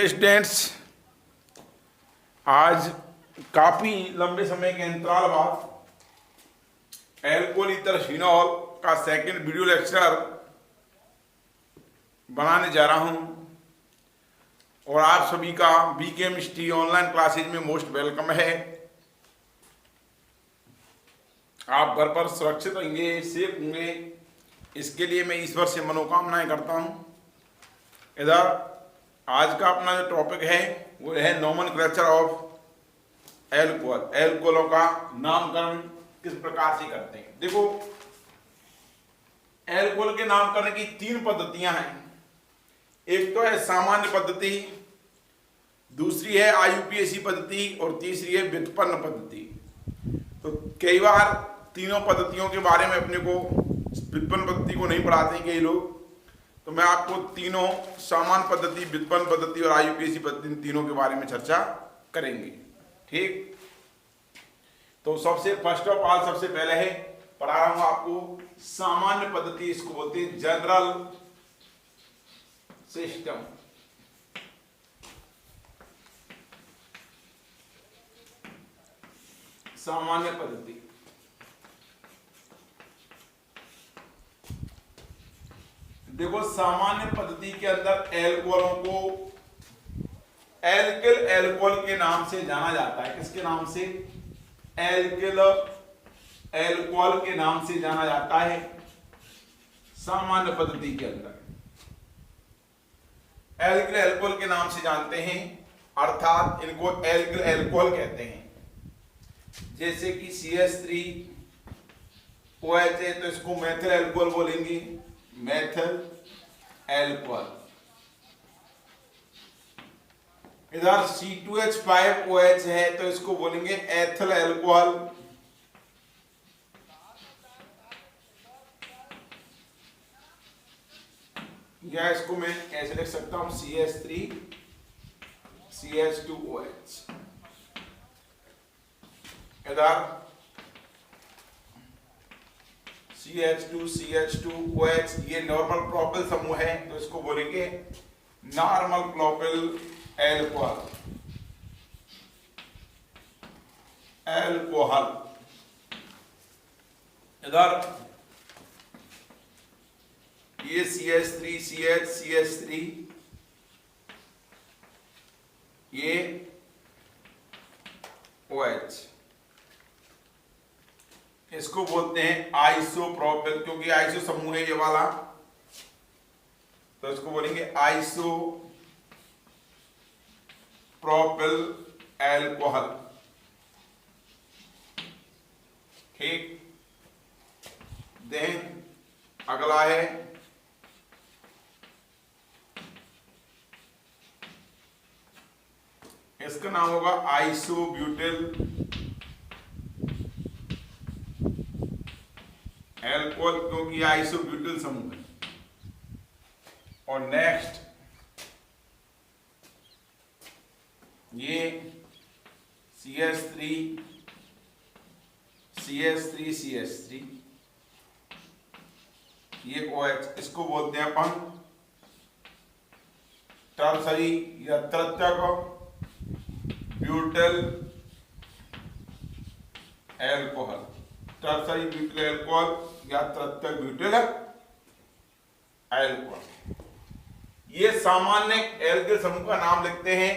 Students, आज काफी लंबे समय के अंतराल बाद एल्कोहल ईथर फिनॉल का सेकंड वीडियो लेक्चर बनाने जा रहा हूं और आप सभी का बीकेमिस्ट्री ऑनलाइन क्लासेज में मोस्ट वेलकम है। आप घर पर सुरक्षित रहेंगे, सेफ होंगे, इसके लिए मैं ईश्वर से मनोकामनाएं करता हूं। इधर आज का अपना जो टॉपिक है वो है नोमेनक्लेचर ऑफ एल्कोहल। एल्कोहलों का नामकरण किस प्रकार से करते हैं। देखो, एल्कोहल के नामकरण की तीन पद्धतियां हैं। एक तो है सामान्य पद्धति, दूसरी है आईयूपीएसी पद्धति और तीसरी है व्युत्पन्न पद्धति। तो कई बार तीनों पद्धतियों के बारे में अपने को व्युत्पन्न पद्धति को नहीं पढ़ाते हैं कई लोग, तो मैं आपको तीनों सामान्य पद्धति, व्युत्पन्न पद्धति और आईयूपीएसी पद्धति तीनों के बारे में चर्चा करेंगे। ठीक, तो सबसे फर्स्ट ऑफ ऑल सबसे पहले है पढ़ा रहा हूं आपको सामान्य पद्धति, इसको बोलते हैं जनरल सिस्टम। सामान्य पद्धति देखो, सामान्य पद्धति के अंदर एल्कोहलों को एल्किल एल्कोहल के नाम से जाना जाता है। किसके नाम से? एल्किल एल्कोहल के नाम से जाना जाता है सामान्य पद्धति के अंदर। एल्किल एल्कोहल के नाम से जानते हैं, अर्थात इनको एल्किल एल्कोहल कहते हैं। जैसे कि CH3OH है तो इसको मेथिल एल्कोहल बोलेंगे, मेथिल एल्कोहल। इधर C2H5OH है तो इसको बोलेंगे एथिल एल्कोहल। या इसको मैं ऐसे लिख सकता हूं CH3CH2OH। इधर CH2CH2OH ये नॉर्मल प्रोपिल समूह है तो इसको बोलेंगे नॉर्मल प्रोपिल एल्कोहल। इधर ये CH3CH3 ये OH, इसको बोलते हैं आइसोप्रोपिल, क्योंकि आइसो समूह है ये वाला, तो इसको बोलेंगे आइसोप्रोपिल एल्कोहल। ठीक, देन अगला है इसका नाम होगा आइसोब्यूटिल एल्कोहल, क्योंकि आइसोब्यूटिल समूह है। और नेक्स्ट ये CH3 ये OH, इसको बोलते हैं अपन टर्सरी या तृतीयक butyl alcohol. Tertiary butyl alcohol या तृतीयक ब्यूटिल एल्कोहल। ये सामान्य एल्किल समूह का नाम लिखते हैं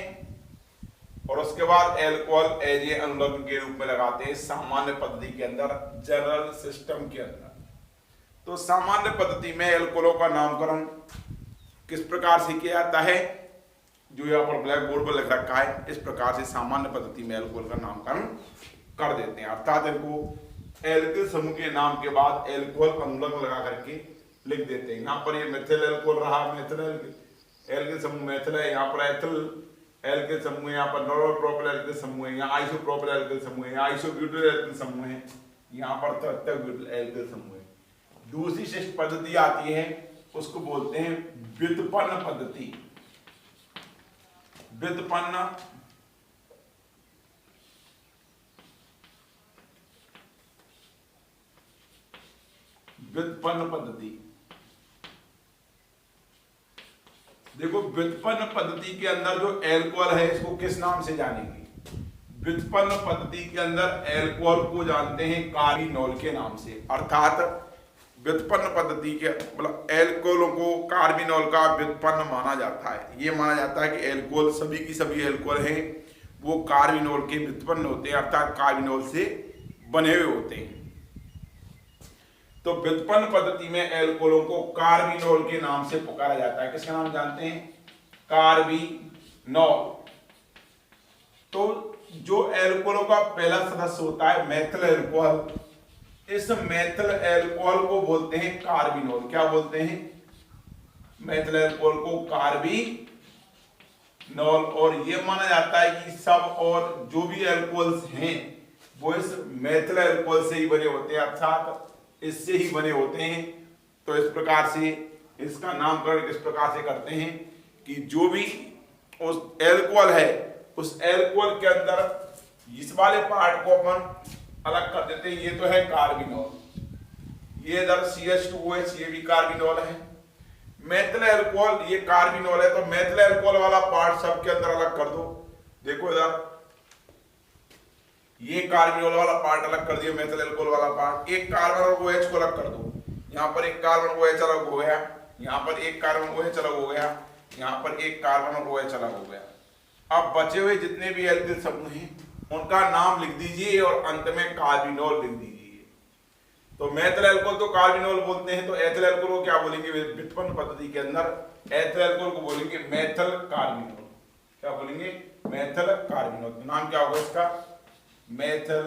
और उसके बाद एल्कोहल एज ए अनुलग्न के रूप में लगाते हैं सामान्य पद्धति के अंदर, जनरल सिस्टम के अंदर। तो सामान्य पद्धति में एल्कोहलों का नामकरण किस प्रकार से किया जाता है, जो यहाँ पर ब्लैक बोर्ड पर लिख रखा है, इस प्रकार से सामान्य पद्धति में एल्कोहल का नामकरण कर देते हैं। अर्थात इनको एल्किल समूह के नाम के बाद एल्कोहल अनुलग्न लगा करके लिख देते हैं। यहाँ पर ये मेथिल एल्कोहल रहा, मेथिल एल्किल समूह मेथिल है, यहाँ पर एथिल एल्किल समूह है, यहाँ पर नॉर्मल प्रोपिल एल्किल समूह है, यहाँ आइसोप्रोपिल एल्किल समूह है, यहाँ आइसोब्यूटिल एल्किल समूह है, यहाँ पर तृतीयक ब्यूटिल एल्किल समूह है। दूसरी शिष्ट पद्धति आती है, उसको बोलते हैं व्युत्पन्न पद्धति। व्युत्पन्न पद्धति देखो व्युत्पन्न पद्धति के अंदर जो एल्कोहल है इसको किस नाम से जानेंगे? व्युत्पन्न पद्धति के अंदर एल्कोहल को जानते हैं कार्बिनॉल के नाम से। अर्थात व्युत्पन्न पद्धति के मतलब एल्कोहल को कार्बिनॉल का व्युत्पन्न माना जाता है। ये माना जाता है कि एल्कोहल सभी की सभी एल्कोहल हैं वो कार्बिनॉल के व्युत्पन्न होते हैं, अर्थात कार्बिनॉल से बने हुए होते हैं। तो व्युत्पन्न पद्धति में एल्कोहलों को कार्बिनॉल के नाम से पुकारा जाता है। किसका नाम जानते हैं? कार्बिनॉल। तो जो एल्कोहलों का पहला सदस्य होता है मेथिल एल्कोहल, इस मेथिल एल्कोहल को बोलते हैं कार्बिनॉल। क्या बोलते हैं? मेथिल एल्कोहल को कार्बिनॉल। और यह माना जाता है कि सब और जो भी एल्कोहल्स हैं वो इस मेथिल एल्कोहल से ही बने होते हैं, अर्थात इससे ही बने होते हैं। तो इस प्रकार से इसका नामकरण किस प्रकार से करते हैं कि जो भी उस एल्कोहल है उस एल्कोहल के अंदर इस वाले पार्ट को अपन अलग कर देते हैं। ये तो है कार्बिनॉल, ये इधर CH2OH ये भी कार्बिनॉल है। मेथिल एल्कोहल ये कार्बिनॉल है, तो मेथिल एल्कोहल वाला पार्ट सबके अंदर अलग कर दो। देखो इधर ये कार्बिनॉल वाला पार्ट अलग कर दिया, मेथिल एल्कोहल वाला पार्ट। एक कार्बन और OH को अलग कर दो। यहाँ पर एक कार्बन OH अलग हो गया, यहाँ पर एक कार्बन OH अलग हो गया, यहाँ पर एक कार्बन और OH अलग हो गया। अब बचे हुए जितने भी एल्किल समूह हैं उनका नाम लिख दीजिए और अंत में कार्बिनॉल लिख दीजिए। तो मेथिल एल्कोहल तो कार्बिनॉल बोलते हैं, तो एथिल एल्कोहल को क्या बोलेंगे? व्युत्पन्न पद्धति के अंदर एथिल एल्कोहल को बोलेंगे मेथिल कार्बिनॉल। क्या बोलेंगे? Methyl carbinol. तो नाम क्या होगा इसका? Methyl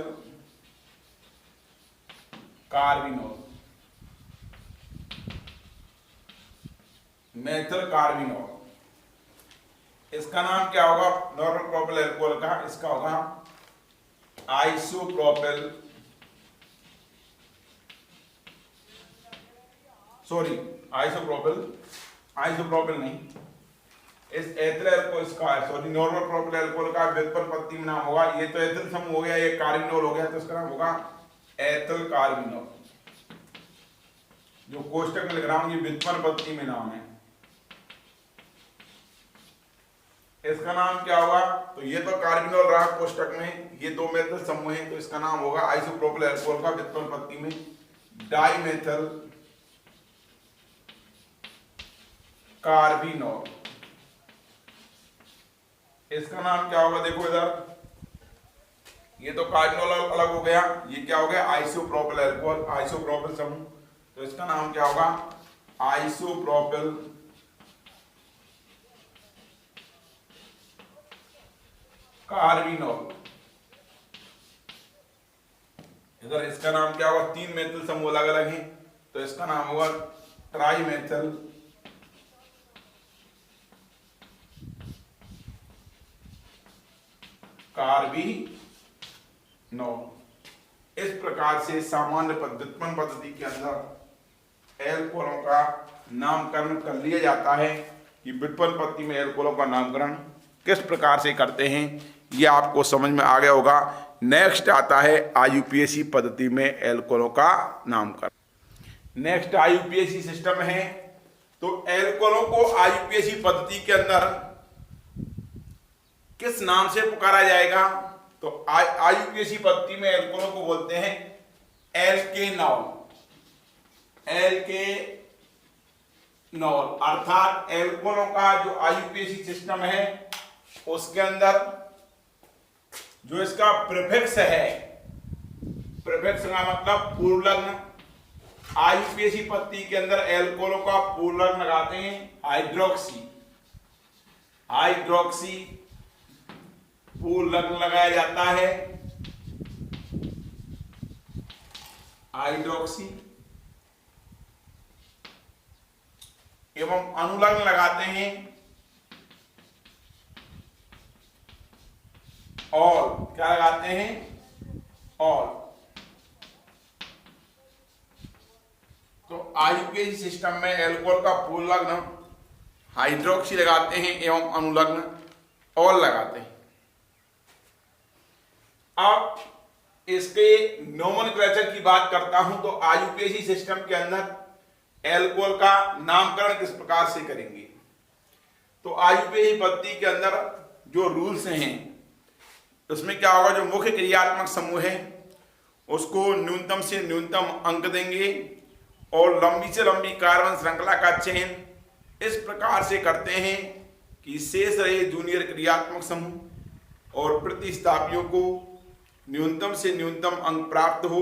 carbinol. Methyl carbinol. इसका नाम क्या होगा? नॉर्मल प्रोपेल एल्कोहल का इसका होगा आइसोप्रोपेल, सॉरी आइसोप्रोपेल नहीं, इस एथिल एल्कोहल इसका सॉरी नॉर्मल प्रोपेल एल्कोहल का व्युत्पन्न पद्धति में नाम होगा। ये तो एथिल समूह हो गया, ये कार्बिनॉल हो गया, तो इसका नाम होगा एथिल कार्बिनॉल। जो कोष्टक में लिख रहा हूं ये व्युत्पन्न पद्धति में नाम है। इसका नाम क्या होगा? तो ये तो कार्बिनॉल रहा कोष्टक में, ये दो मेथिल समूह है, तो इसका नाम होगा आइसोप्रोपेल एल्कोहल का व्युत्पन्न पद्धति में डाइमेथिल कार्बिनॉल। इसका नाम क्या होगा? देखो इधर ये तो कार्बिनॉल अलग हो गया, ये क्या हो गया? आइसोप्रोपेल एल्कोहल, आइसोप्रोपेल समूह। तो इसका नाम क्या होगा? आइसोप्रोपेल कार्बिनॉल। इधर इसका नाम क्या होगा? तीन मेथिल समूह अलग अलग हैं, तो इसका नाम होगा ट्राइमेथिल कार्बिनॉल। इस प्रकार से सामान्य व्युत्पन्न पद्धति के अंदर एल्कोहलों का नामकरण कर लिया जाता है कि व्युत्पन्न पद्धति में एल्कोहलों का नामकरण किस प्रकार से करते हैं, यह आपको समझ में आ गया होगा। नेक्स्ट आता है IUPAC पद्धति में एल्कोहलों का नामकरण। नेक्स्ट IUPAC सिस्टम है, तो एल्कोहलों को IUPAC पद्धति के अंदर किस नाम से पुकारा जाएगा? तो IUPAC पद्धति में एल्कोहलों को बोलते हैं एल्केनॉल। एल्केनॉल अर्थात एल्कोहलों का जो IUPAC सिस्टम है उसके अंदर जो इसका प्रीफिक्स है, प्रीफिक्स का मतलब पूर्वलग्न। IUPAC पद्धति के अंदर एल्कोहलों का पूर्वलग्न लगाते हैं हाइड्रोक्सी। हाइड्रोक्सी पूर्वलग्न लगाया जाता है हाइड्रोक्सी, एवं अनुलग्न लगाते हैं ऑल। क्या लगाते हैं? ऑल। तो IUPAC सिस्टम में एल्कोहल का पूर्वलग्न हाइड्रोक्सी लगाते हैं एवं अनुलग्न ऑल लगाते हैं। अब इसके नोमेनक्लेचर की बात करता हूं, तो IUPAC सिस्टम के अंदर एल्कोहल का नामकरण किस प्रकार से करेंगे? तो आयुर्वेदिक पद्धति के अंदर जो रूल्स हैं उसमें क्या होगा, जो मुख्य क्रियात्मक समूह है उसको न्यूनतम से न्यूनतम अंक देंगे और लंबी से लंबी कार्बन श्रृंखला का चयन इस प्रकार से करते हैं कि शेष रहे जूनियर क्रियात्मक समूह और प्रतिस्थापियों को न्यूनतम से न्यूनतम अंक प्राप्त हो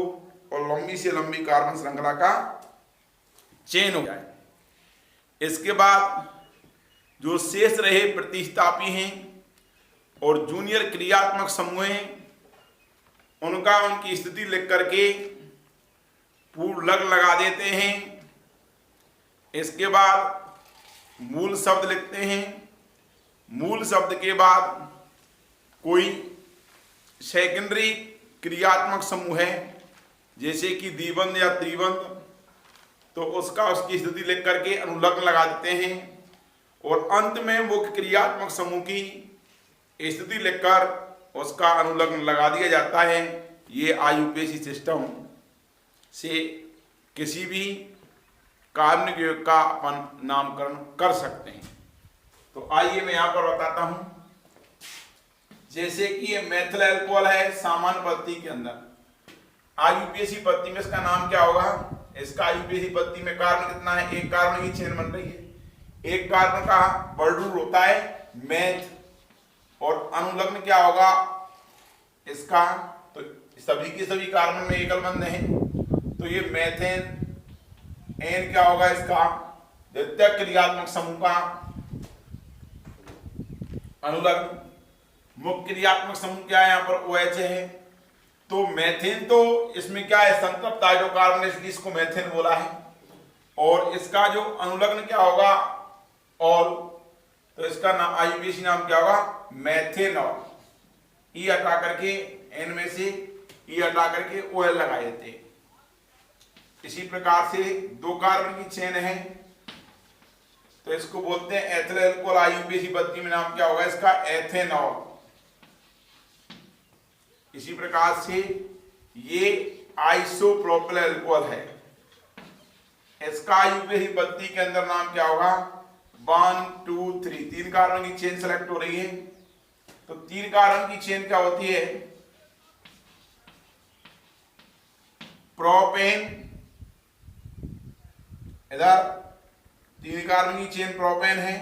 और लंबी से लंबी कार्बन श्रृंखला का चयन हो जाए। इसके बाद जो शेष रहे प्रतिस्थापी हैं और जूनियर क्रियात्मक समूह हैं उनका उनकी स्थिति लिख करके पूर्ण लग लगा देते हैं। इसके बाद मूल शब्द लिखते हैं। मूल शब्द के बाद कोई सेकेंडरी क्रियात्मक समूह है जैसे कि द्विबंध या त्रिबंध, तो उसकी स्थिति लिख करके अनुलग्न लगा देते हैं और अंत में मुख्य क्रियात्मक समूह की स्थिति लिखकर उसका अनुलग्न लगा दिया जाता है। ये आयुपेशी सिस्टम से किसी भी कार्बनिक यौगिक का अपन नामकरण कर सकते हैं। तो आइए मैं यहाँ पर बताता हूँ। जैसे कि ये मेथिल अल्कोहल है सामान्य पद्धति के अंदर, आयुपेशी पद्धति में इसका नाम क्या होगा, इसका आयुपेशी पद्धति में कार्बन कितना है, एक कार्बन की चेन बन रही है। एक कार्बन का वर्णरूप होता है मेथ और अनुलग्न क्या होगा इसका, तो सभी के सभी कार्बन में एकल बंध है तो ये मेथेन। एन क्या होगा इसका द्वितीय क्रियात्मक समूह का अनुलग्न। मुख्य क्रियात्मक समूह क्या है यहाँ पर OH है। तो मेथेन तो इसमें क्या है संतृप्त हाइड्रोकार्बन, इसलिए इसको मेथेन बोला है। और इसका जो अनुलग्न क्या होगा ऑल, तो इसका नाम आयुपेशी नाम क्या होगा मेथेनॉल। ई हटा करके एन में से ई हटा करके OL लगा देते हैं। इसी प्रकार से दो कार्बन की चेन है तो इसको बोलते हैं एथिल अल्कोहल। आयुपेशी पद्धति में नाम क्या होगा इसका एथेनॉल। इसी प्रकार से ये आइसोप्रोपिल अल्कोहल है, इसका आयुपेशी पद्धति के अंदर नाम क्या होगा 1 2 3। 3 कार्बन की चेन सेलेक्ट हो रही है तो 3 कार्बन की चेन क्या होती है प्रोपेन। इधर 3 कार्बन की चेन प्रोपेन है।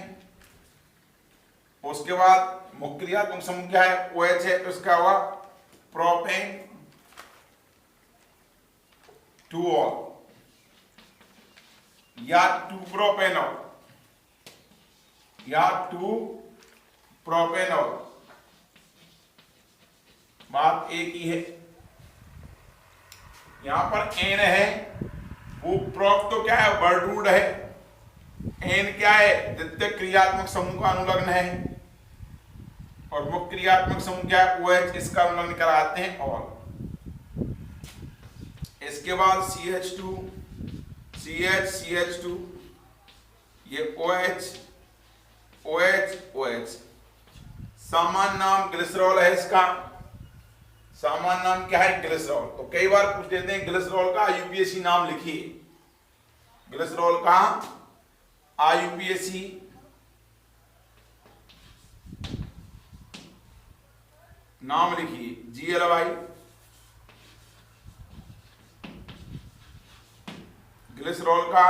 उसके बाद मुख्य क्रियात्मक समूह क्या है OH है तो इसका होगा प्रोपेन 2-ऑल या 2-प्रोपेनॉल या 2-प्रोपेनॉल। बात एक ही है। यहां पर एन है वो प्रोप तो क्या है वर्ड है, एन क्या है द्वितीय क्रियात्मक समूह का अनुलग्न है और मुख्य क्रियात्मक समूह क्या है OH, इसका अनुलग्न कराते हैं ऑल। इसके बाद CH2 CH2 ये OH OH OH। सामान्य नाम ग्लिसरॉल है इसका। सामान्य नाम क्या है ग्लिसरॉल। तो कई बार पूछ लेते हैं ग्लिसरॉल का आयुपेशी नाम लिखिए। ग्लिसरॉल का आयुपेशी नाम लिखिए GLY। ग्लिसरॉल का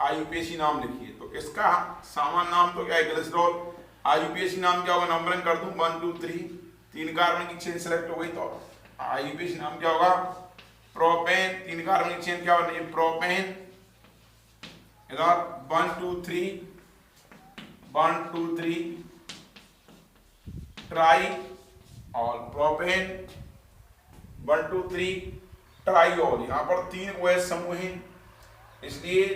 आयुपेशी नाम लिखिए। तो इसका सामान्य नाम तो क्या है ग्लिसरॉल। आयुपेशी नाम क्या होगा, नंबरिंग कर दूं 1 2 3। 3 कार्बन की चेन सेलेक्ट हो गई तो आयुपेशी नाम क्या होगा प्रोपेन। 3 कार्बन की चेन क्या होगी प्रोपेन। इधर 1 2 3 1 2 3 try all propane 1 2 3 try all. यहाँ पर 3 OH समूह हैं इसलिए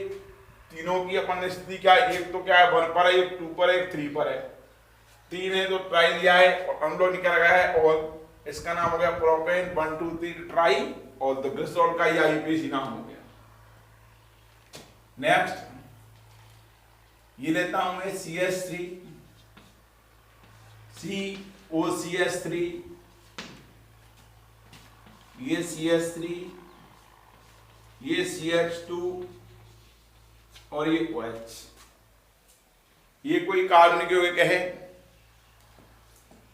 तीनों की अपन स्थिति क्या है, एक तो क्या है 1 पर है, एक 2 पर है, एक 3 पर है। 3 है तो ट्राई लिया है और अनुलोम निकल गया है ऑल। इसका नाम हो गया प्रोपेन 1 2 3 ट्राई और द ग्लिसरॉल का ये आयुपेशी नाम हो गया। नेक्स्ट ये लेता हूं मैं CH3 COCH3, ये CH3 ये CH2 और ये OH। ये कोई कार्बनिक यौगिक है,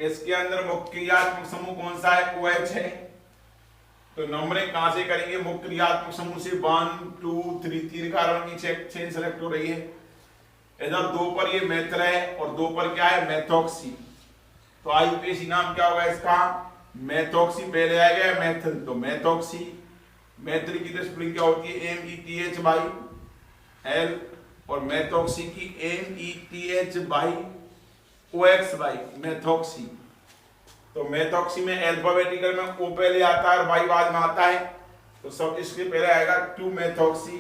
इसके अंदर मुख्य क्रियात्मक समूह कौन सा है? OH है। तो नंबरिंग कहां से करेंगे? मुख्य क्रियात्मक समूह से 1 2 3 3 कार्बन की चेन सेलेक्ट हो रही है। इधर 2 पर ये मेथिल है और 2 पर क्या है? मेथॉक्सी। तो आईयूपीएसी नाम क्या होगा इसका? मेथॉक्सी पहले आएगा मेथिल, तो मेथॉक्सी। मेथिल की तो स्पेलिंग क्या होती है? METH/L और मेथॉक्सी की METH/OX, मेथॉक्सी। तो मेथॉक्सी में अल्फाबेटिकल में O पहले आता है और Y बाद में आता है, तो सब इसके पहले आएगा 2 मेथॉक्सी,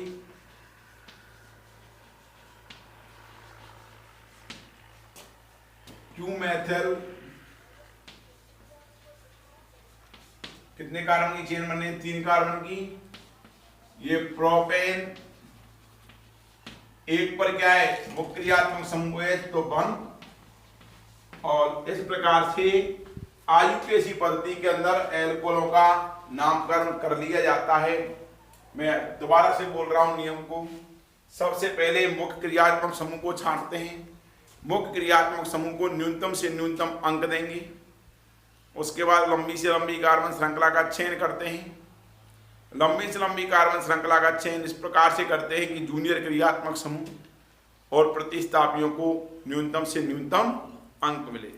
2 मेथिल। कितने कार्बन की चेन बनी? 3 कार्बन की। ये प्रोपेन, एक पर क्या है? मुख्य क्रियात्मक समूह है तो 1। और इस प्रकार से आईयूपीएसी पद्धति के अंदर एल्कोहलों का नामकरण कर लिया जाता है। मैं दोबारा से बोल रहा हूं नियम को। सबसे पहले मुख्य क्रियात्मक समूह को छांटते हैं। मुख्य क्रियात्मक समूह को न्यूनतम से न्यूनतम अंक देंगे। उसके बाद लंबी से लंबी कार्बन श्रृंखला का चयन करते हैं। लंबी से लंबी कार्बन श्रृंखला का चयन इस प्रकार से करते हैं कि जूनियर क्रियात्मक समूह और प्रतिस्थापियों को न्यूनतम से न्यूनतम अंक मिले।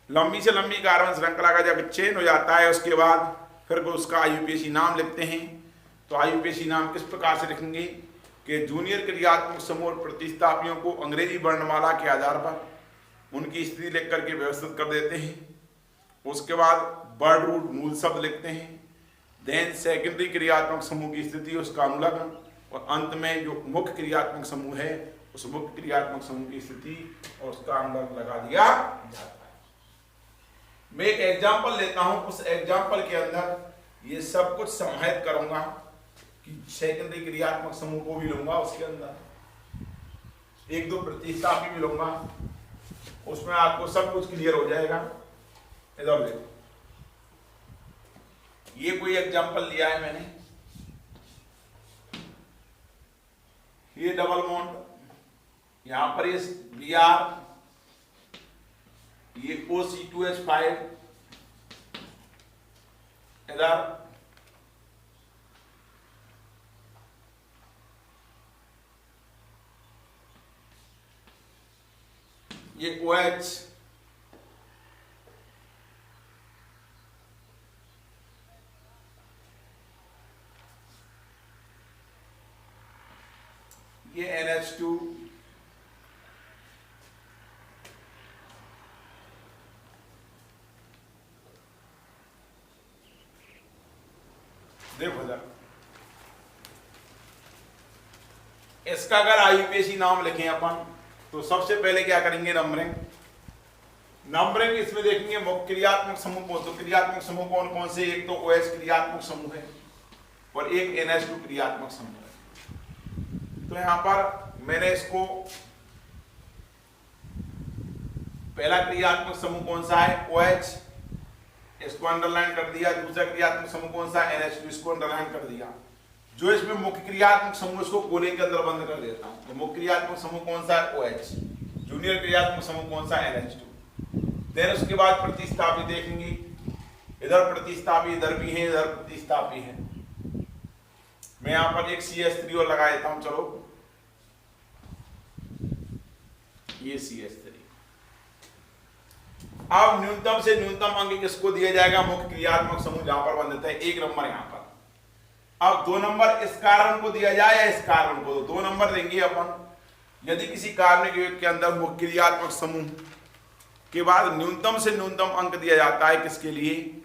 लंबी से लंबी कार्बन श्रृंखला का जब चयन हो जाता है उसके बाद फिर उसका आईयूपीएसी नाम लिखते हैं। तो आईयूपीएसी नाम किस प्रकार से लिखेंगे कि जूनियर क्रियात्मक समूह और प्रतिस्थापियों को अंग्रेजी वर्णमाला के आधार पर उनकी स्थिति लिख करके व्यवस्थित कर देते हैं। उसके बाद वर्ड रूट मूल शब्द लिखते हैं। देन सेकेंडरी क्रियात्मक समूह की स्थिति, उसका अनुलग्न, और अंत में जो मुख्य क्रियात्मक समूह है उस मुख्य क्रियात्मक समूह की स्थिति और उसका अनुलग्न लगा दिया जाता है। मैं एक एग्जाम्पल लेता हूं, उस एग्जाम्पल के अंदर ये सब कुछ समाहित करूंगा कि सेकेंडरी क्रियात्मक समूह को भी लूंगा, उसके अंदर 1-2 प्रतिस्थापी भी लूंगा, उसमें आपको सब कुछ क्लियर हो जाएगा। इधर देखो, ये कोई एग्जांपल लिया है मैंने। ये डबल बॉन्ड, यहां पर ये Br, ये OC2H5, इधर ये OH, ये NH2, देखो जरा इसका अगर आईयूपीएसी नाम लिखें अपन तो सबसे पहले क्या करेंगे? नंबरिंग। नंबरिंग इसमें देखेंगे मुख्य क्रियात्मक समूह को। तो क्रियात्मक समूह कौन कौन से? एक तो OH क्रियात्मक समूह है और एक NH2 क्रियात्मक समूह है। तो यहां पर मैंने इसको पहला क्रियात्मक समूह कौन सा है? OH, इसको अंडरलाइन कर दिया। दूसरा क्रियात्मक समूह कौन सा? NH2, इसको अंडरलाइन कर दिया। जो इसमें मुख्य क्रियात्मक समूह इसको कोने के अंदर बंद कर देता हूं। तो मुख्य क्रियात्मक समूह कौन सा है? OH। जूनियर क्रियात्मक समूह कौन सा? NH2। देन उसके बाद प्रतिस्थापी देखेंगे। इधर प्रतिस्थापी इधर भी है, इधर प्रतिस्थापी है। मैं यहां पर एक CH3 और लगा देता हूं। चलो, ये CH3। अब न्यूनतम से न्यूनतम अंक किसको दिया जाएगा? मुख्य क्रियात्मक समूह जहां पर बन देता है 1 नंबर यहां पर। अब 2 नंबर इस कार्बन को दिया जाए या इस कार्बन को? 2 नंबर देंगे अपन। यदि किसी कार्बनिक यौगिक के अंदर मुख्य क्रियात्मक समूह के बाद न्यूनतम से न्यूनतम अंक दिया जाता है, किसके लिए?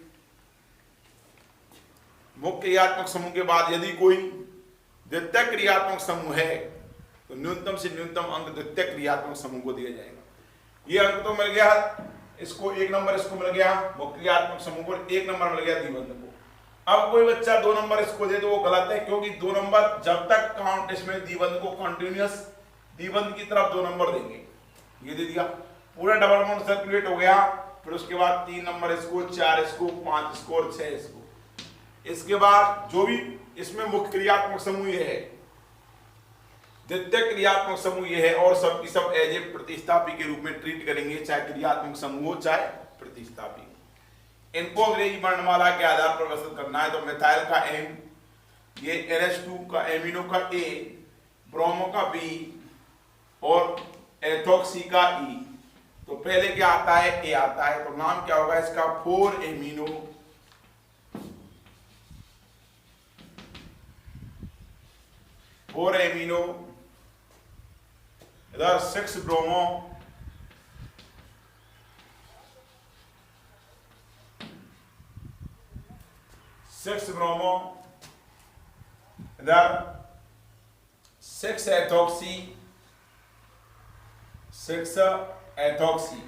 मुख्य क्रियात्मक समूह के बाद यदि कोई द्वितीय क्रियात्मक समूह है तो न्यूनतम से न्यूनतम अंक द्वितीय क्रियात्मक समूह को दिया जाएगा। ये अंक तो मिल गया इसको, 1 नंबर इसको मिल गया मुख्य क्रियात्मक समूह को, 1 नंबर मिल गया द्विबंध को। अब कोई बच्चा 2 नंबर इसको दे तो वो गलत है, क्योंकि 2 नंबर जब तक काउंट इसमें द्विबंध को कंटिन्यूअस द्विबंध की तरफ 2 नंबर देंगे। ये दे दिया, पूरा डबल बॉन्ड सर्कुलेट हो गया। फिर उसके बाद 3 नंबर इसको, 4 इसको, 5 इसको और 6 इसको। इसके बाद जो भी इसमें मुख्य क्रियात्मक समूह है द्वितीय क्रियात्मक समूह ये है और सबकी सब एज ए प्रतिस्थापी के रूप में ट्रीट करेंगे, चाहे क्रियात्मक समूह हो चाहे प्रतिस्थापी। इनको अंग्रेजी वर्णमाला के आधार पर व्यवस्थित करना है। तो मिथाइल का M, ये NH2 का एमिनो का A, ब्रोमो का B और एथोक्सी का E। तो पहले क्या आता है? A आता है। तो नाम क्या होगा इसका? 4 एमिनो 4 एमिनो, इधर 6 ब्रोमो, 6 ब्रोमो, इधर 6 एथोक्सी, 6 एथोक्सी।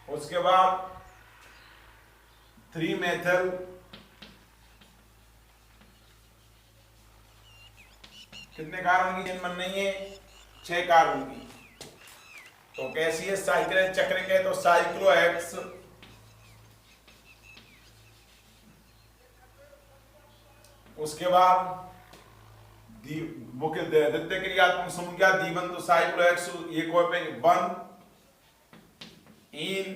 उसके बाद 3 मेथल, कितने कार्बन की चेन बन रही है? 6 कार्बन की। तो कैसी है? साइक्लिक चक्र के, तो साइक्लोहेक्स, उसके बाद द्वितीय क्रियात्मक समूह क्या? द्विबंधु साइक्लोहेक्स, ये कोई पे 1 इन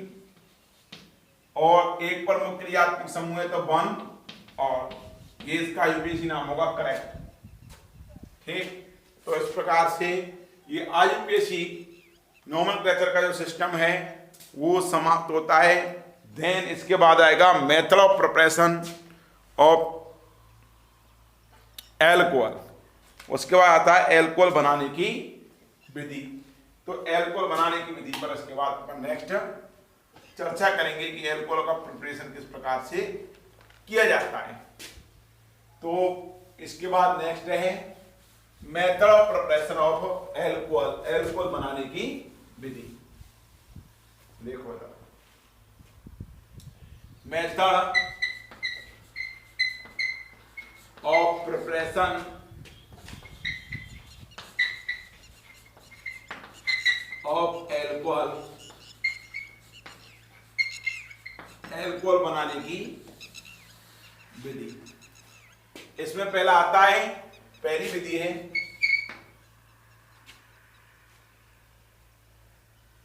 और एक प्रमुख क्रियात्मक समूह है तो 1 और ये इसका यूपीएससी नाम होगा, करेक्ट। ठीक, तो इस प्रकार से ये आईयूपीएससी नोमेनक्लेचर का जो सिस्टम है वो समाप्त होता है। देन इसके बाद आएगा method of preparation of alcohol. उसके बाद आता है एल्कोहल बनाने की विधि। तो एल्कोहल बनाने की विधि पर इसके बाद अपन नेक्स्ट चर्चा करेंगे कि एल्कोहल का प्रिपरेशन किस प्रकार से किया जाता है। तो इसके बाद नेक्स्ट है method of preparation of alcohol, alcohol बनाने की विधि। देखो method of preparation of alcohol, alcohol बनाने की विधि। इसमें पहला आता है, पहली विधि है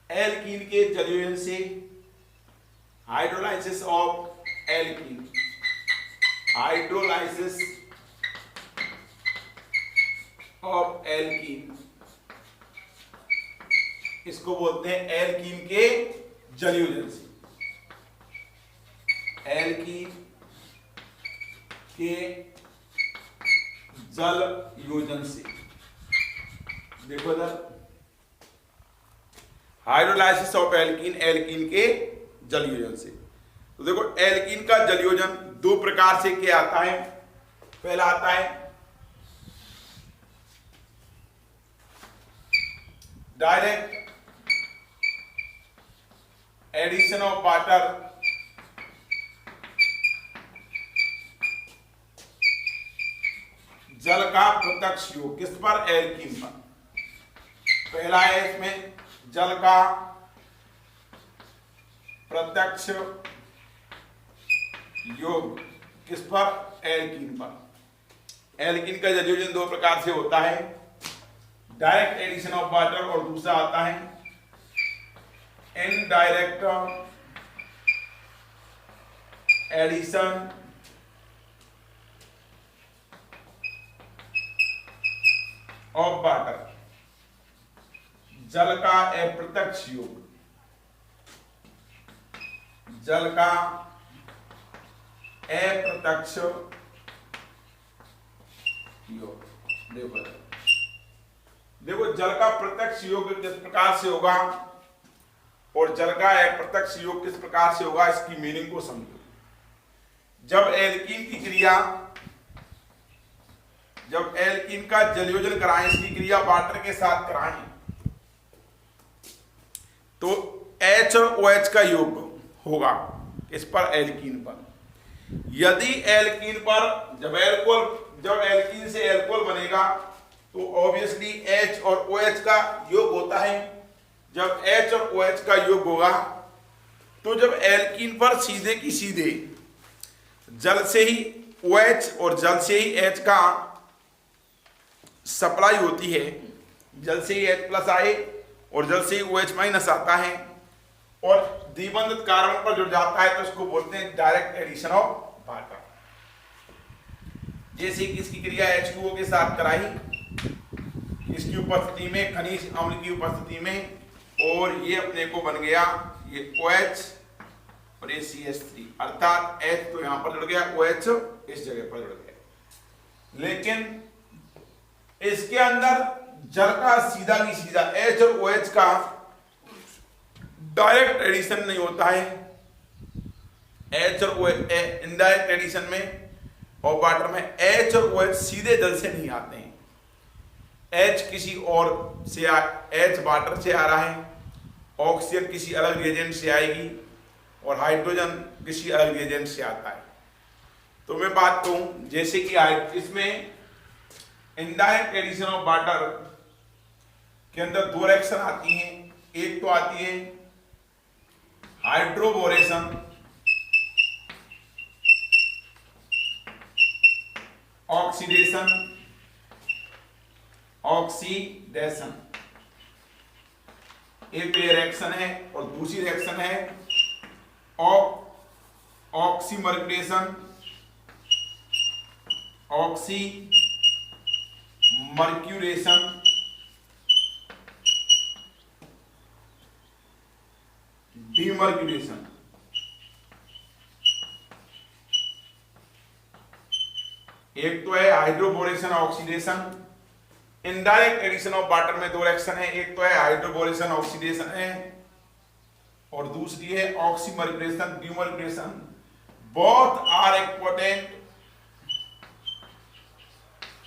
एल्कीन के जलयोजन से hydrolysis of alkene, hydrolysis of alkene, इसको बोलते हैं एल्कीन के जलयोजन से, एल्कीन के जल योजन से। देखो इधर हाइड्रोलाइसिस ऑफ एल्कीन, एल्कीन के जल योजन से। तो देखो एल्कीन का जल योजन दो प्रकार से क्या आता है। पहला आता है डायरेक्ट एडिशन ऑफ वाटर, जल का प्रत्यक्ष योग, किस पर? एल्कीन पर। पहला है इसमें जल का प्रत्यक्ष योग, किस पर? एल्कीन पर। एल्कीन का जल योजन दो प्रकार से होता है, डायरेक्ट एडिशन ऑफ वाटर और दूसरा आता है इनडायरेक्ट एडिशन ऑफ वाटर, जल का अप्रत्यक्ष योग, जल का अप्रत्यक्ष योग। देखो जल का प्रत्यक्ष योग किस प्रकार से होगा और जल का अप्रत्यक्ष योग किस प्रकार से होगा, इसकी मीनिंग को समझो। जब एल्कीन की क्रिया, जब एल्कीन का जलयोजन कराएं, इसकी क्रिया वाटर के साथ कराएं, तो H और OH का योग होगा इस पर, एल्कीन पर। यदि एल्कीन पर जब एल्कीन से एल्कोहल बनेगा तो ऑब्वियसली H और OH का योग होता है। जब H और OH का योग होगा तो जब एल्कीन पर सीधे की सीधे जल से ही OH और जल से ही H का सप्लाई होती है। जल से ही H+ आए और जल से ही OH- आता है और द्विबंधित कार्बन पर जुड़ जाता है तो इसको बोलते हैं डायरेक्ट एडिशन ऑफ वाटर। जैसे कि इसकी क्रिया H2O के साथ कराई, इसकी उपस्थिति में, खनिज अम्ल की उपस्थिति में, और ये अपने को बन गया ये OH और ये CH3, अर्थात H तो यहां पर जुड़ गया, OH इस जगह पर जुड़ गया। लेकिन इसके अंदर जल का सीधा की सीधा H और OH का डायरेक्ट एडिशन नहीं होता है। H और OH इनडायरेक्ट एडिशन में और वाटर में H और OH सीधे जल से नहीं आते हैं। H किसी और से H वाटर से आ रहा है, ऑक्सीजन किसी अलग रिएजेंट से आएगी और हाइड्रोजन किसी अलग रिएजेंट से आता है। तो मैं बात कहूं जैसे कि इसमें इनडायरेक्ट एडिशन ऑफ वाटर के अंदर दो रिएक्शन आती हैं। एक तो आती है हाइड्रोबोरेशन, ऑक्सीडेशन, ऑक्सीडेशन, एक रिएक्शन है, और दूसरी रिएक्शन है ऑक्सीमर्क्यूरेशन, ऑक्सीमर्क्यूरेशन, डीमर्क्यूरेशन। एक तो है hydroboration, oxidation. Indirect addition of water में दो रिएक्शन है, एक तो है हाइड्रोबोरेशन, ऑक्सीडेशन है, और दूसरी है oxymercuration, demercuration. Both are important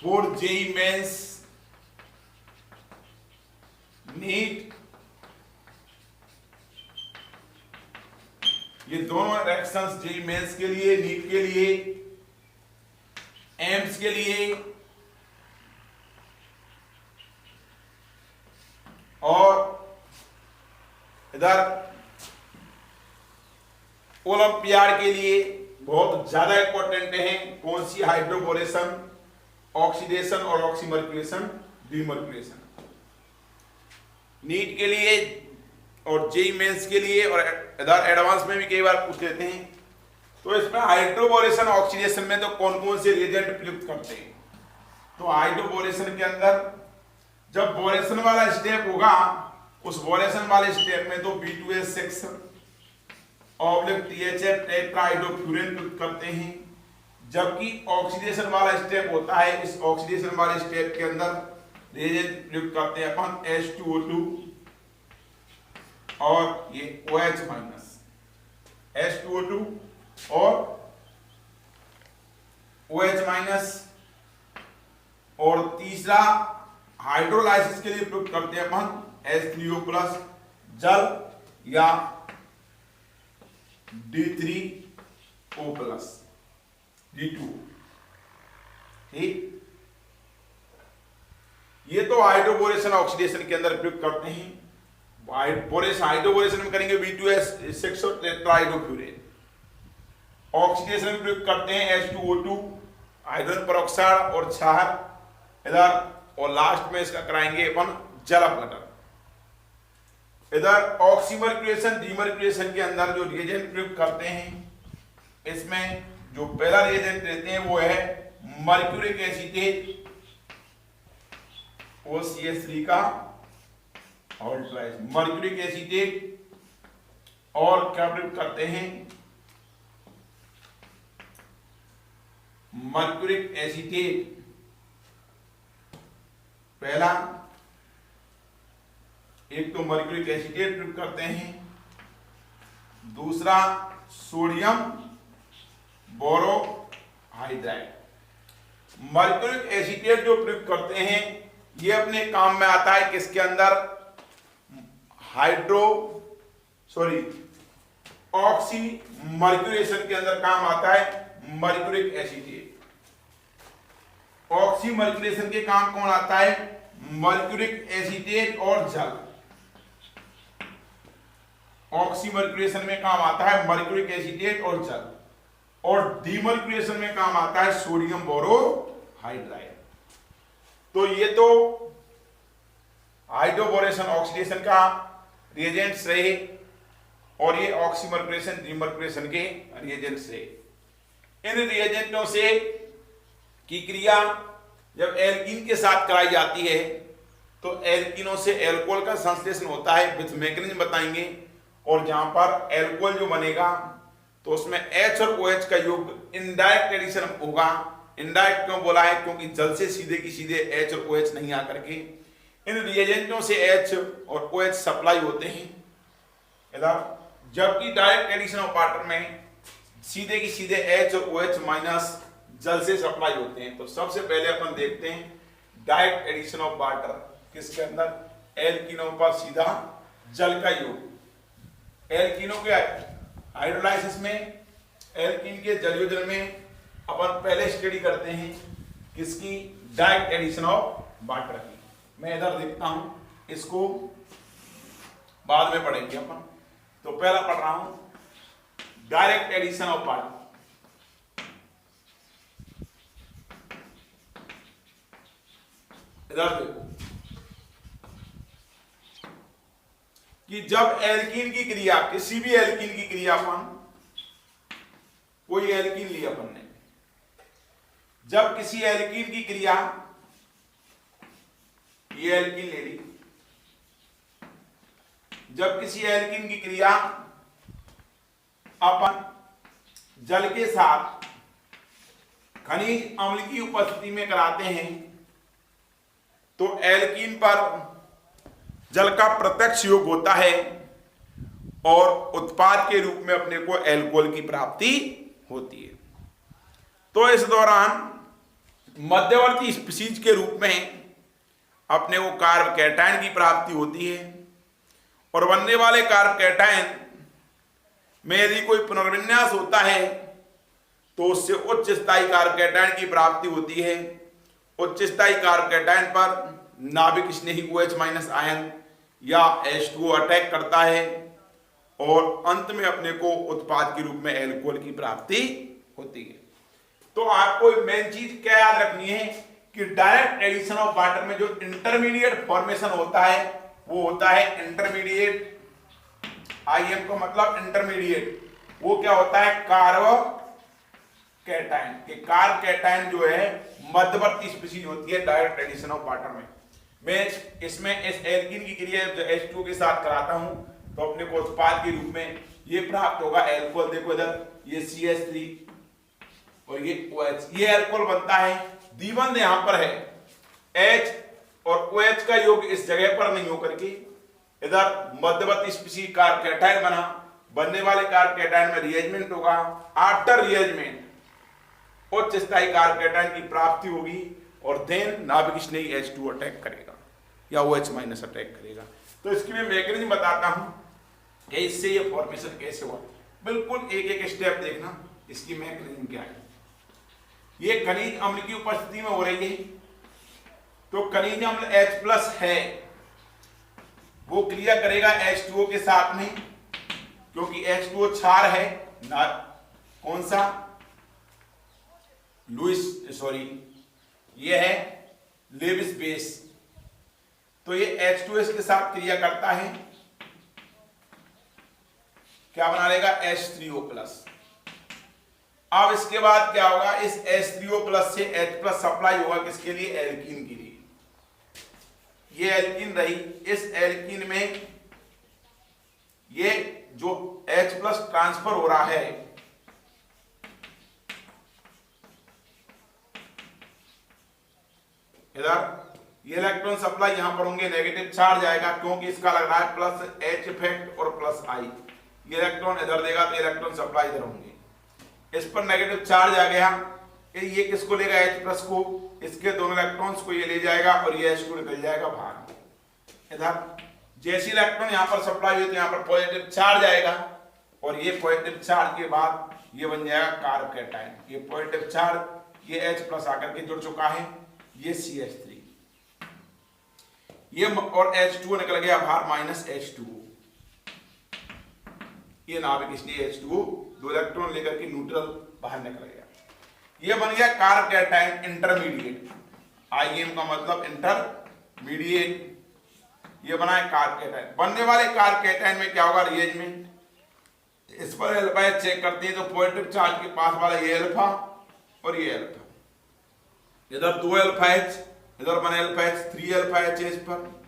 for JEE mains, NEET. ये दोनों रिएक्शंस जेईई मेंस के लिए, नीट के लिए, एम्स के लिए और इधर ओलंपियाड के लिए बहुत ज्यादा इंपॉर्टेंट हैं। कौन सी? हाइड्रोबोरेशन, ऑक्सीडेशन और ऑक्सीमर्क्यूरेशन, डीमर्क्यूरेशन। नीट के लिए और जेईई मेंस के लिए और इधर एडवांस में भी कई बार पूछ लेते हैं। तो इसमें हाइड्रोबोरेशन, ऑक्सीडेशन में तो कौन कौन से रिएजेंट प्रयुक्त करते हैं? तो हाइड्रोबोरेशन के अंदर जब बोरेशन वाला स्टेप होगा, उस बोरेशन वाले स्टेप में तो B2S6 THF टेट्राहाइड्रोफ्यूरेन प्रयुक्त करते हैं। जबकि ऑक्सीडेशन वाला स्टेप होता है, इस ऑक्सीडेशन वाले स्टेप के अंदर रिएजेंट प्रयुक्त करते हैं अपन H2O2 और ये OH-, H2O2 और OH-, और तीसरा हाइड्रोलाइसिस के लिए प्रयुक्त करते हैं अपन H3O+, जल या D3O+, D2। ठीक, ये तो हाइड्रोबोरेशन ऑक्सीडेशन के अंदर प्रयुक्त करते हैं। हाइड्रोबोरेशन में करेंगे B2S6 टेट्राहाइड्रोफ्यूरेन। ऑक्सीडेशन में प्रयुक्त करते हैं H2O2, हाइड्रोजन पेरोक्साइड और क्षार इधर, और लास्ट में इसका कराएंगे अपन जल अपघटन। इधर ऑक्सीमर्क्यूरेशन, डीमर्क्यूरेशन के अंदर जो रिएजेंट प्रयुक्त करते हैं, इसमें जो पहला रिएजेंट लेते हैं वो है मर्क्यूरिक एसीटेट, OCH3 का ऑल्ट्राइज मर्क्यूरिक एसीटेट, और क्या प्रयुक्त करते हैं? मर्क्यूरिक एसीटेट पहला, एक तो मर्क्यूरिक एसीटेट प्रयुक्त करते हैं, दूसरा सोडियम बोरोहाइड्राइड। मर्क्यूरिक एसीटेट जो प्रयुक्त करते हैं ये अपने काम में आता है किसके अंदर? ऑक्सीमर्क्यूरेशन के अंदर काम आता है मर्क्यूरिक एसीटेट। ऑक्सीमर्क्यूरेशन के काम कौन आता है? मर्क्यूरिक एसीटेट और जल। ऑक्सीमर्क्यूरेशन में काम आता है मर्क्यूरिक एसीटेट और जल। और डीमर्क्यूरेशन में काम आता है सोडियम बोरोहाइड्राइड। तो ये तो हाइड्रोबोरेशन ऑक्सीडेशन का रिएजेंट्स रहे और ये ऑक्सीमर्क्यूरेशन डीमर्क्यूरेशन के रिएजेंट्स रहे। इन रिएजेंटों से की क्रिया जब एल्कीन के साथ कराई जाती है तो एल्कीनों से एल्कोहल का संश्लेषण होता है, विथ मैकेनिज्म बताएंगे। और जहां पर एल्कोहल जो बनेगा तो उसमें H और OH का योग इनडायरेक्ट एडिशन होगा। इनडायरेक्ट क्यों बोला है? क्योंकि जल से सीधे की सीधे H और OH नहीं आकर के इन रिएजेंटों से H और OH सप्लाई होते हैं इधर, जबकि डायरेक्ट एडिशन ऑफ वाटर में सीधे की सीधे H और OH माइनस जल से सप्लाई होते हैं। तो सबसे पहले अपन देखते हैं डायरेक्ट एडिशन ऑफ वाटर किसके अंदर, एल्कीनों पर सीधा जल का योग। एल्कीनों के हाइड्रोलाइसिस में एल्कीन के जलयोजन में अपन पहले स्टडी करते हैं किसकी, डायरेक्ट एडिशन ऑफ वाटर की। मैं इधर देखता हूं, इसको बाद में पढ़ेंगे अपन। तो पहला पढ़ रहा हूं डायरेक्ट एडिशन ऑफ वाटर। इधर देखो कि जब एल्कीन की क्रिया, किसी भी एल्कीन की क्रिया अपन, कोई एल्कीन लिया अपन ने, जब किसी एल्कीन की क्रिया, ये एल्कीन ले ली, जब किसी एल्कीन की क्रिया अपन जल के साथ खनिज अम्ल की उपस्थिति में कराते हैं तो एल्कीन पर जल का प्रत्यक्ष योग होता है और उत्पाद के रूप में अपने को एल्कोहल की प्राप्ति होती है। तो इस दौरान मध्यवर्ती स्पीशीज के रूप में अपने को कार्ब कैटायन की प्राप्ति होती है और बनने वाले कार्ब कैटायन में यदि कोई पुनर्विन्यास होता है तो उससे उच्च स्थायी कार्ब कैटायन की प्राप्ति होती है। उच्च स्थायी कार्ब कैटायन पर नाभिक स्नेही OH माइनस आयन या H2O अटैक करता है और अंत में अपने को उत्पाद के रूप में एल्कोहल की प्राप्ति होती है। तो आपको मेन चीज क्या याद रखनी है कि डायरेक्ट एडिशन ऑफ वाटर में जो इंटरमीडिएट फॉर्मेशन होता है वो होता है इंटरमीडिएट, IM का मतलब इंटरमीडिएट, वो क्या होता है, कार्ब कैटायन। के कार्ब कैटायन जो है मध्यवर्ती स्पीशीज होती है डायरेक्ट एडिशन ऑफ वाटर में। मैं इसमें इस एल्कीन की क्रिया जो H2O के साथ कराता हूं तो अपने को उत्पाद के रूप में ये प्राप्त होगा एल्कोहल। देखो इधर ये CH3 और ये OH, ये एल्कोहल बनता है। द्विबंध यहां पर है, H और OH का योग इस जगह पर नहीं होकर के इधर मध्यवर्ती स्पीशीज कार्ब कैटायन बना। बनने वाले कार्ब कैटायन में रिएजमेंट होगा। आफ्टर रिएजमेंट उच्च स्थायी कार्ब कैटायन की प्राप्ति होगी और देन नाभिक स्नेही H2O अटैक करेगा या OH माइनस अटैक करेगा। तो इसकी मैं मैकेनिज्म बताता हूं कि इससे ये फॉर्मेशन कैसे हुआ। बिल्कुल एक एक स्टेप देखना इसकी मैकेनिज्म क्या है। ये खनिज अम्ल की उपस्थिति में हो रही है तो खनिज अम्ल H+ है, वो क्रिया करेगा H2O के साथ में, क्योंकि H2O क्षार है ना, कौन सा, ये है लेविस बेस। तो ये H2S के साथ क्रिया करता है, क्या बना लेगा, H3O+। अब इसके बाद क्या होगा, इस H3O+ से H+ सप्लाई होगा किसके लिए, एल्कीन के लिए। ये एल्कीन रही, इस एल्कीन में ये जो H+ ट्रांसफर हो रहा है इधर, ये इलेक्ट्रॉन सप्लाई यहां पर होंगे, नेगेटिव चार्ज जाएगा क्योंकि इसका लग रहा है +H इफेक्ट और +I। ये इलेक्ट्रॉन इधर देगा तो इलेक्ट्रॉन सप्लाई इधर होंगे, इस पर नेगेटिव चार्ज आ गया। ये किसको लेगा, H+ को, इसके दोनों इलेक्ट्रॉन्स को ये ले जाएगा और ये H2 निकल जाएगा बाहर इधर। जैसे इलेक्ट्रॉन यहां पर सप्लाई हुई तो यहां पर पॉजिटिव चार्ज आएगा और ये पॉजिटिव चार्ज के बाद ये बन जाएगा कार्ब कैटायन। ये पॉजिटिव चार्ज ये H+ आकर के जुड़ चुका है, ये CH3, ये और H2O निकल गया बाहर -H2O, ये नाभिक इसलिए H2O 2 इलेक्ट्रॉन लेकर के न्यूट्रल बाहर निकल गया। ये बन गया कार्ब कैटायन इंटरमीडिएट। IM का मतलब इंटरमीडिएट, ये बना है कार्ब कैटायन। बनने वाले कार्ब कैटायन में क्या होगा, रिएरेंजमेंट, इस पर अल्फा एच चेक करते हैं तो पॉजिटिव चार्ज के पास वाला ये अल्फा और ये अल्फा, इधर 2 अल्फा एच, इधर 1 अल्फा एच, 3 अल्फा एच है इस पर।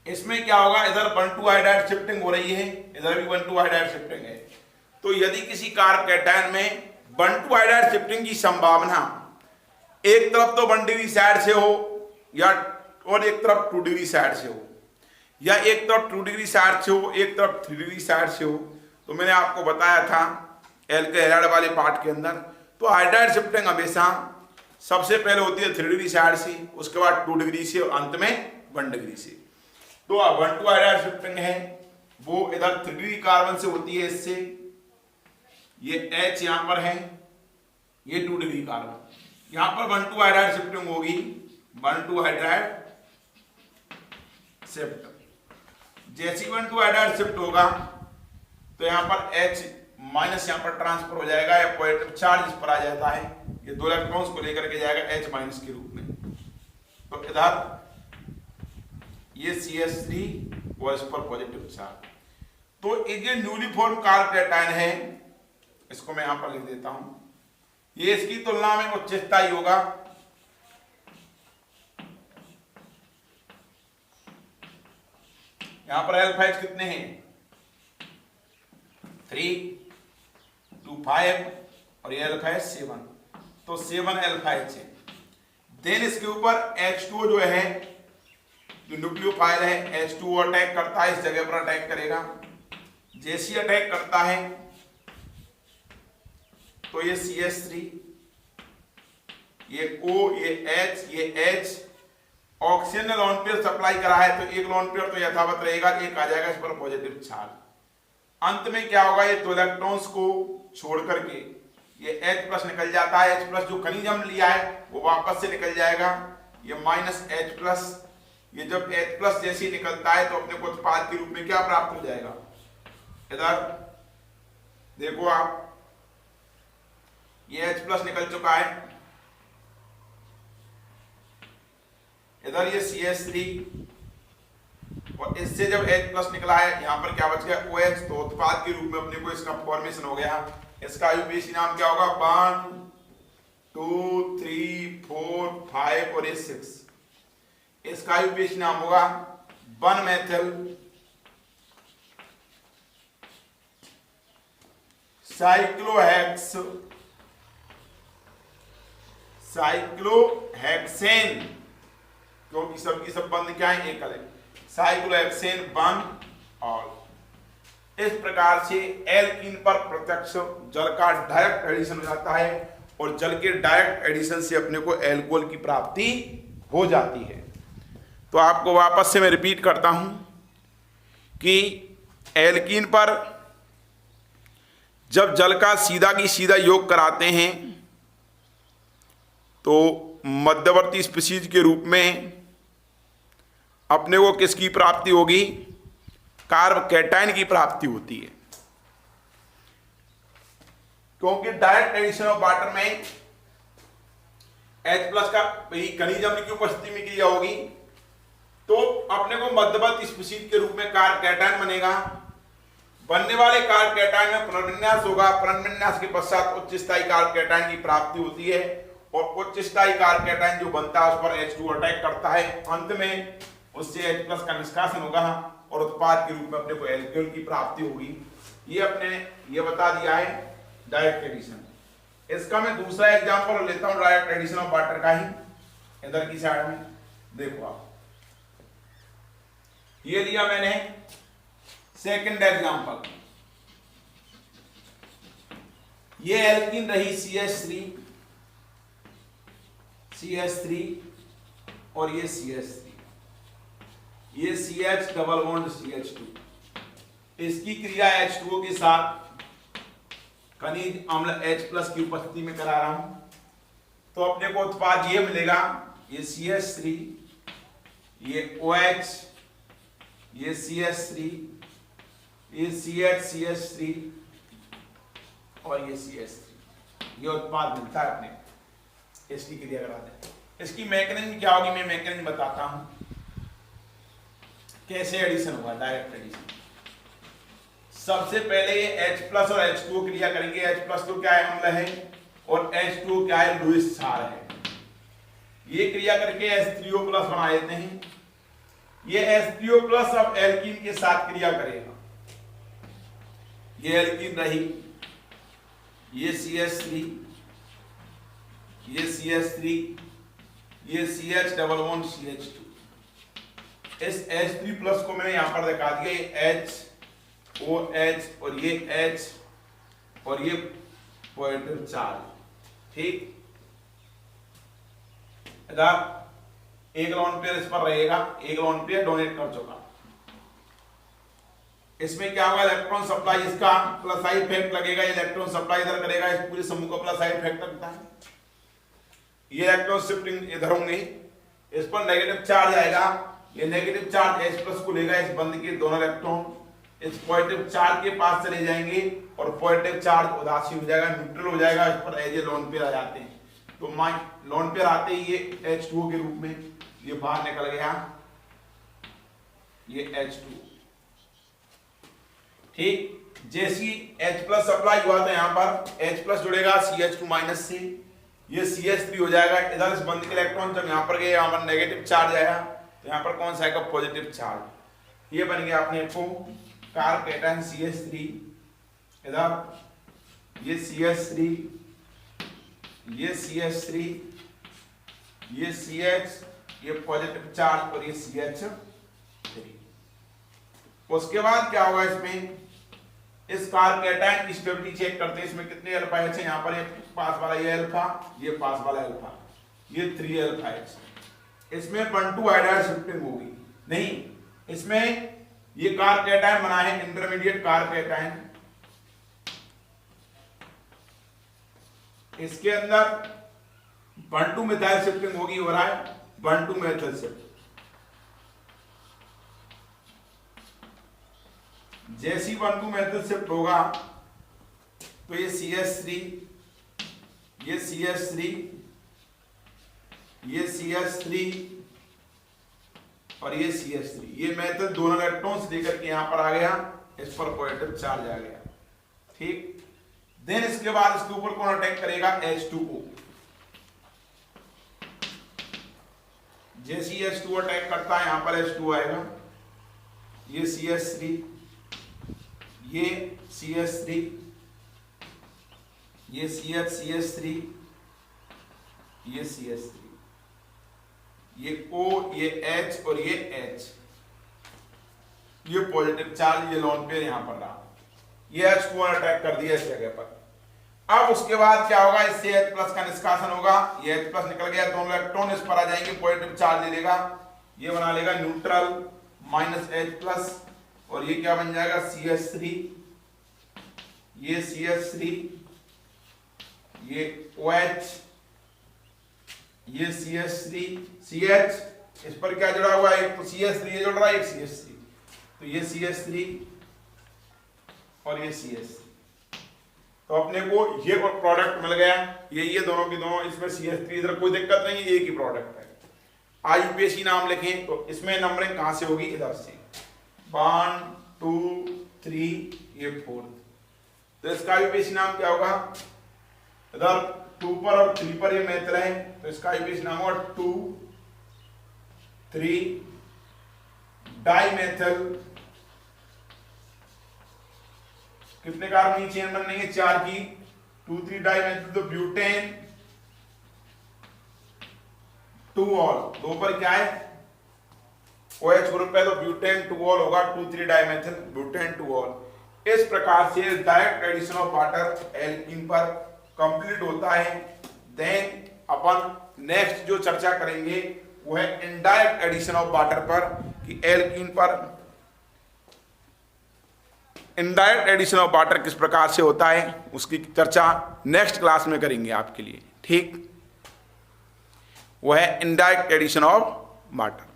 इसमें क्या होगा, इधर 1,2 हाइड्राइड शिफ्टिंग हो रही है, इधर भी 1,2 हाइड्राइड शिफ्टिंग है। तो यदि किसी कार्ब कैटायन में 1,2 हाइड्राइड शिफ्टिंग की संभावना एक तरफ तो 1 डिग्री साइड से हो या और एक तरफ 2 डिग्री साइड से हो, या एक तरफ 2 डिग्री साइड से हो, एक तरफ 3 डिग्री साइड से हो, तो मैंने आपको बताया था एल्केन हैलाइड वाले पार्ट के अंदर, तो हाइड्राइड शिफ्टिंग हमेशा सबसे पहले होती है 3 डिग्री साइड से, उसके बाद 2 डिग्री से और अंत में 1 डिग्री से। तो 1,2 हाइड्राइड शिफ्टिंग है वो इधर 3 डिग्री कार्बन से होती है, इससे ये H यहां पर है, ये 2 डिग्री कार्बन, यहां पर 1,2 हाइड्राइड शिफ्टिंग होगी, 1,2 हाइड्राइड शिफ्ट। जैसे 1,2 हाइड्राइड शिफ्ट होगा तो यहां पर H माइनस यहां पर ट्रांसफर हो जाएगा, या पॉजिटिव चार्ज इस पर आ जाता है, ये 2 इलेक्ट्रॉन्स को लेकर के जाएगा H माइनस के रूप में। तो इधर ये CH3 और इस पर पॉजिटिव चार्ज। तो ये न्यूली फॉर्म कार्ब कैटायन है, इसको मैं यहां पर लिख देता हूं, ये इसकी तुलना में उच्च स्थायी होगा, यहां पर अल्फा एच कितने हैं, 3, 2, 5 और ये अल्फा एच 7, तो 7 अल्फा एच है। देन इसके ऊपर H2 जो है, जो न्यूक्लियोफाइल है, H2 अटैक करता है, इस जगह पर अटैक करेगा, जैसे ही अटैक करता है तो ये CH3, ये O, ये H, ये H, ऑक्सीजन ने लोन पेयर सप्लाई करा है तो एक लोन पेयर तो यथावत रहेगा, एक आ जाएगा इस पर पॉजिटिव चार्ज। अंत में क्या होगा, ये 2 इलेक्ट्रॉन्स को छोड़ करके ये H+ निकल जाता है, H+ जो खनिज हमने लिया है वो वापस से निकल जाएगा, ये -H+, ये जब H+ जैसे ही निकलता है तो अपने को उत्पाद के रूप में क्या प्राप्त हो जाएगा, इधर देखो आप, ये H+ निकल चुका है, इधर ये CH3 और इससे जब H+ निकला है, यहां पर क्या बच गया, OH, तो उत्पाद के रूप में अपने को इसका फॉर्मेशन हो गया। इसका आयुपेशी नाम क्या होगा, 1, 2, 3, 4, 5 और ये 6, इसका आयुपेशी नाम होगा 1-मेथिल साइक्लोहेक्सेन, क्योंकि सबकी सब बंद क्या है, एकल है, साइक्लोहेक्सेन 1 और इस प्रकार से एल्कीन पर प्रत्यक्ष जल का डायरेक्ट एडिशन हो जाता है और जल के डायरेक्ट एडिशन से अपने को एल्कोहल की प्राप्ति हो जाती है। तो आपको वापस से मैं रिपीट करता हूं कि एल्कीन पर जब जल का सीधा की सीधा योग कराते हैं तो मध्यवर्ती स्पीशीज के रूप में अपने को किसकी प्राप्ति होगी, कार्ब कैटायन की प्राप्ति होती है, क्योंकि डायरेक्ट एडिशन ऑफ वाटर में H+ का खनिज अम्ल की उपस्थिति में क्रिया होगी तो अपने को मध्यवर्ती स्पीशीज के रूप में कार्ब कैटायन बनेगा। बनने वाले कार्ब कैटायन में पुनर्विन्यास होगा, पुनर्विन्यास के पश्चात उच्च स्थायी कार्ब कैटायन की प्राप्ति होती है और उच्च स्थायी कार्ब कैटायन जो बनता है उस पर H2 अटैक करता है, अंत में उससे H+ का निष्कासन होगा और उत्पाद के रूप में अपने को एल्कोहल की प्राप्ति होगी। ये अपने ये बता दिया है डायरेक्ट एडिशन। इसका मैं दूसरा एग्जांपल लेता हूं डायरेक्ट एडिशन ऑफ वाटर का ही, इधर की साइड में देखो आप, ये लिया मैंने सेकंड एग्जांपल, ये एल्कीन रही CH3 और ये CH3, ये CH डबल बॉन्ड CH2, इसकी क्रिया H2O के साथ खनिज अम्ल H+ की उपस्थिति में करा रहा हूं तो अपने को उत्पाद ये मिलेगा, ये CH3, ये OH, ये CH3, ये CH CH3 और ये CH3, ये उत्पाद मिलता है अपने, इसकी क्रिया कराते हैं। इसकी मैकेनिज्म क्या होगी, मैं मैकेनिज्म बताता हूं कैसे एडिशन होगा, डायरेक्ट एडिशन। सबसे पहले ये H+ और H2O क्रिया करेंगे। H+ तो क्या है, अम्ल है, और H2O क्या है, लुईस क्षार है। ये क्रिया करके H3O+ बना देते हैं। ये H3O+ अब एल्कीन के साथ क्रिया करेगा। ये एल्कीन रही, ये CH3, ये CH3, ये CH+CH2। इस H3+ को मैंने यहां पर दिखा दिया, ये HOH और ये H और ये पॉजिटिव चार्ज। ठीक, एक लोन पेयर इस पर रहेगा, एक लोन पेयर डोनेट कर चुका। इसमें क्या होगा, इलेक्ट्रॉन सप्लाई, इसका प्लस आई इफेक्ट लगेगा, इलेक्ट्रॉन सप्लाई इधर करेगा, इस पूरे समूह का प्लस आई इफेक्ट लगता है। ये इलेक्ट्रॉन शिफ्टिंग इधर होंगे, इस पर नेगेटिव चार्ज आएगा, ये नेगेटिव चार्ज H+ को लेगा, इस बंद के दोनों इलेक्ट्रॉन इस पॉजिटिव चार्ज के पास चले जाएंगे और पॉजिटिव चार्ज उदासी हो जाएगा, न्यूट्रल हो जाएगा, इस पर एज ए लोन पेयर आ जाते हैं। तो लोन पेयर आते ही ये H2O के रूप में ये बाहर निकल गया, ये H2। ठीक, जैसी H+ सप्लाई हुआ तो यहाँ पर H+ जुड़ेगा CH2- से, ये CH3 हो जाएगा। इधर इस बंद के इलेक्ट्रॉन जब यहाँ पर गए, यहाँ पर नेगेटिव चार्ज आया, तो यहाँ पर कौन सा आएगा, पॉजिटिव चार्ज। ये बन गया अपने को कार्बोकेटायन CH3, इधर ये CH3, ये CH3, ये CH, ये पॉजिटिव चार्ज और ये CH3। उसके बाद क्या होगा, इसमें इस कार्बोकेटायन की स्टेबिलिटी चेक करते हैं, इसमें कितने अल्फा H है। यहाँ पर ये पास वाला ये अल्फा, ये पास वाला अल्फा, ये 3 अल्फा H। इसमें 1,2 हाइड्राइड शिफ्टिंग होगी नहीं, इसमें ये कार्बोकेटायन बना है, इंटरमीडिएट कार्बोकेटायन, इसके अंदर 1,2 मिथाइल शिफ्टिंग होगी, हो रहा है 1,2 मेथिल शिफ्ट। जैसी 1,2 मेथिल शिफ्ट होगा तो ये CH3, ये CH3, ये CH3 और ये CH3, ये मेथिल दोनों इलेक्ट्रॉन्स लेकर के यहां पर आ गया, इस पर पॉजिटिव चार्ज आ गया। ठीक, देन इसके बाद इसके ऊपर कौन अटैक करेगा, H2O। जैसे H2O अटैक करता है, यहां पर H2O आएगा, ये CH3, ये CH3, ये CH3, ये CH3, ये O, ये H और ये H, ये पॉजिटिव चार्ज, ये लोन पेयर यहां पर रहा, ये H2O अटैक कर दिया इस जगह पर। अब उसके बाद क्या होगा, इससे H+ का निष्कासन होगा, ये H+ निकल गया, दोनों इलेक्ट्रॉन इस पर आ जाएंगे, पॉजिटिव चार्ज ले लेगा, ये बना लेगा न्यूट्रल -H+, और ये क्या बन जाएगा, CH3, ये CH3, ये OH, ये CH3, CH, इस पर क्या जुड़ा हुआ है, एक तो CH3 ये जुड़ रहा है, एक CH3, तो ये CH3 और ये CH3। तो अपने को ये प्रोडक्ट मिल गया, ये दोनों की दोनों, इसमें CH3, इधर कोई दिक्कत नहीं है, एक ही प्रोडक्ट है। IUPAC नाम लिखें तो इसमें नंबरिंग कहां से होगी, इधर से 1 2 3, ये 4, तो इसका IUPAC नाम क्या होगा, इधर 2 पर और 3 पर ये मेथिल है, तो इसका IUPAC नाम होगा 2 3 डाइमेथिल। कितने कार्बन की चेन बननी है, 4 की, 2 3 डाइमेथिल, तो ब्यूटेन 2 ऑल, 2 पर क्या है OH ग्रुप है, तो ब्यूटेन 2 ऑल होगा, 2 3 डाइमेथिल ब्यूटेन 2 ऑल। इस प्रकार से direct addition of water alkene पर कंप्लीट होता है। देन अपन नेक्स्ट जो चर्चा करेंगे वो है इनडायरेक्ट एडिशन ऑफ वाटर पर, कि एल्कीन पर इनडायरेक्ट एडिशन ऑफ वाटर किस प्रकार से होता है, उसकी चर्चा नेक्स्ट क्लास में करेंगे आपके लिए। ठीक, वो है इनडायरेक्ट एडिशन ऑफ वाटर।